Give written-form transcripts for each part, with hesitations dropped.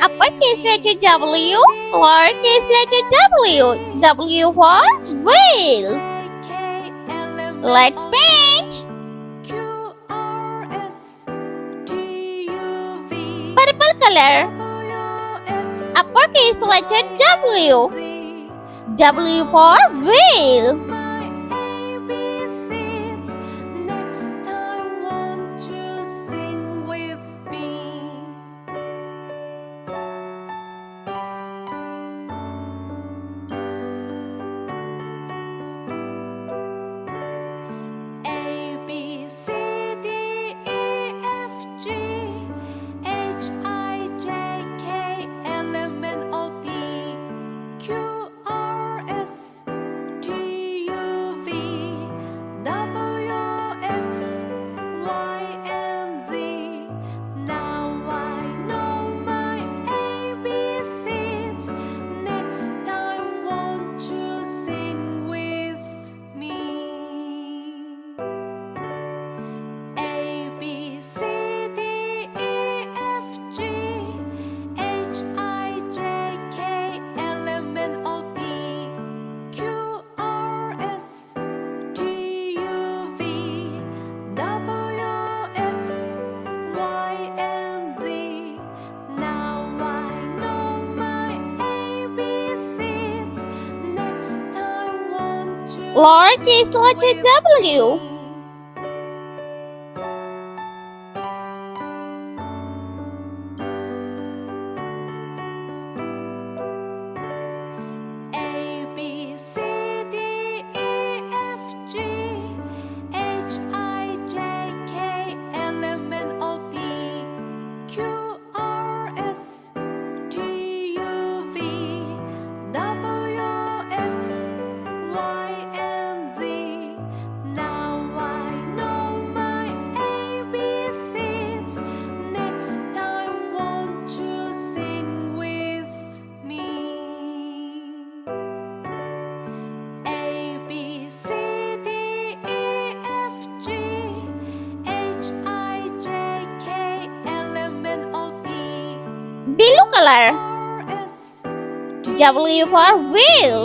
Uppercase letter W, lowercase letter W. W for whale. Let's paint. Purple color. Uppercase letter W. W for whale. Lowercase letter W. Blue color. W for whale.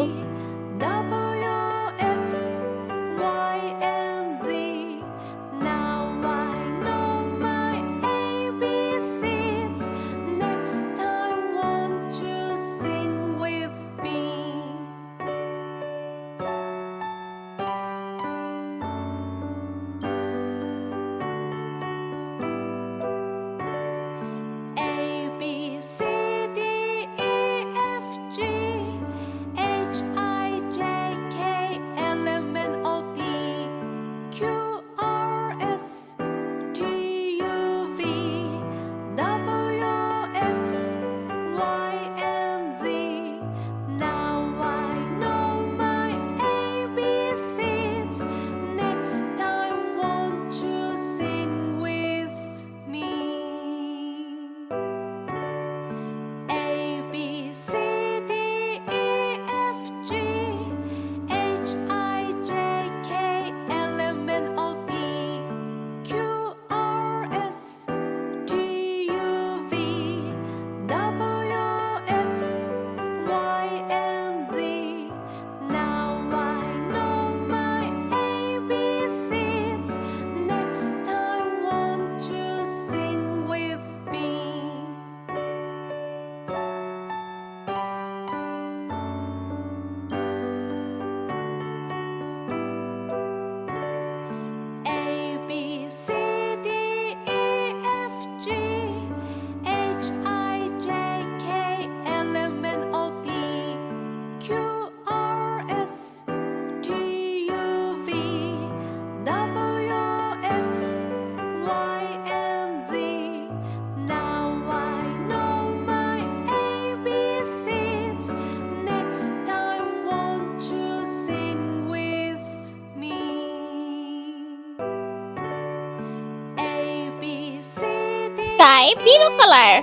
Sky blue color.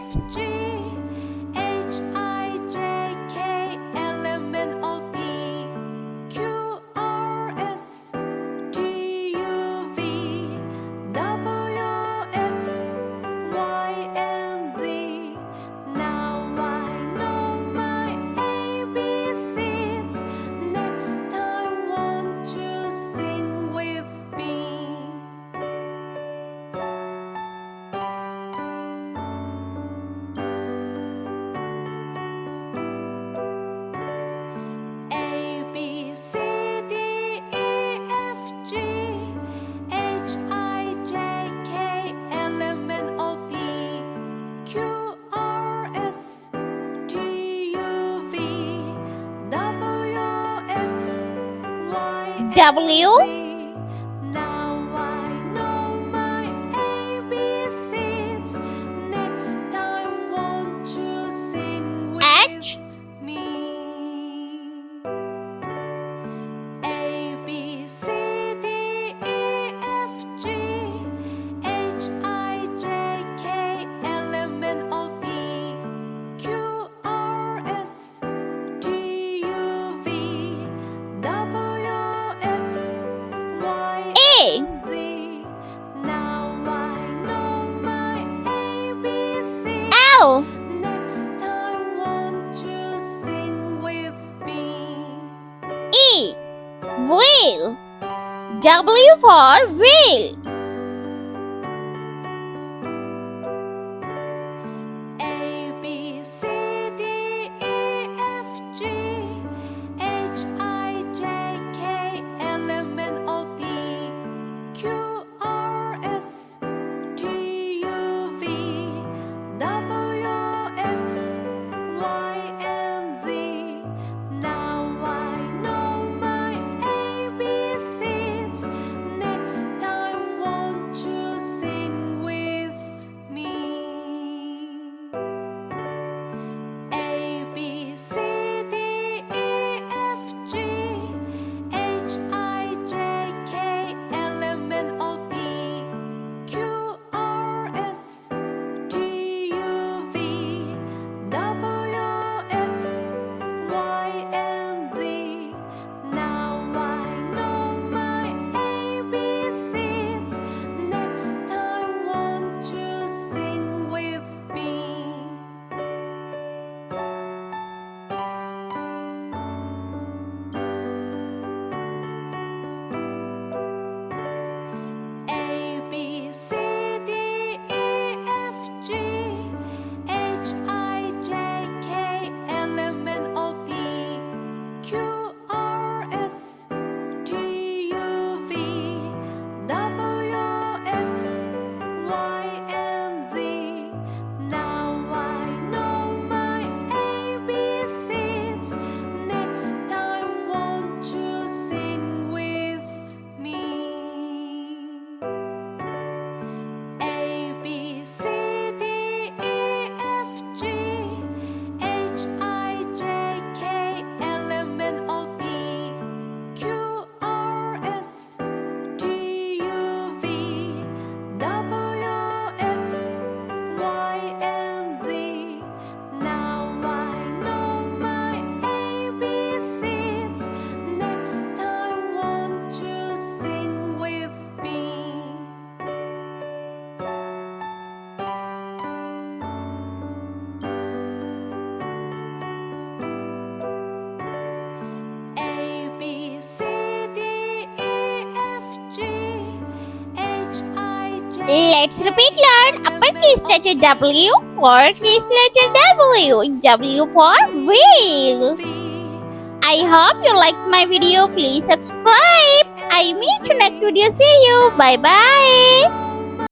Now W. Now I know my ABCs. Next time, won't you sing with H. me? A B C D E F G H I J K L M N O P Q R S T U V W X Y A. and Z. Now I know my ABCs. L. Next time, won't you sing with me? E. Wheel. W for wheel. A B C D E F G H I J K L M N O P Q R S T U V W X Y and Z. Now I know my ABCs. Next time, won't you sing with me? A B C D E F G H I J K L M N O P Q R S T U V W X Y and Z. Now I know my ABCs. Next time, won't you sing with me? A B C D E F G H I J K L M N O P Q R S T U V W X Y and Z. Now I know my ABCs. Next time, won't you sing with me? A B C D E F G H I J K L M N O P Q R S T U V W X Y and Z. Now I know my ABCs. Next time, won't you sing with me? A B C D E F G H I J. Let's repeat learn. Uppercase letter W, lowercase letter W. W for wheel. I hope you liked my video. Please subscribe. I meet you next video. See you. Bye bye.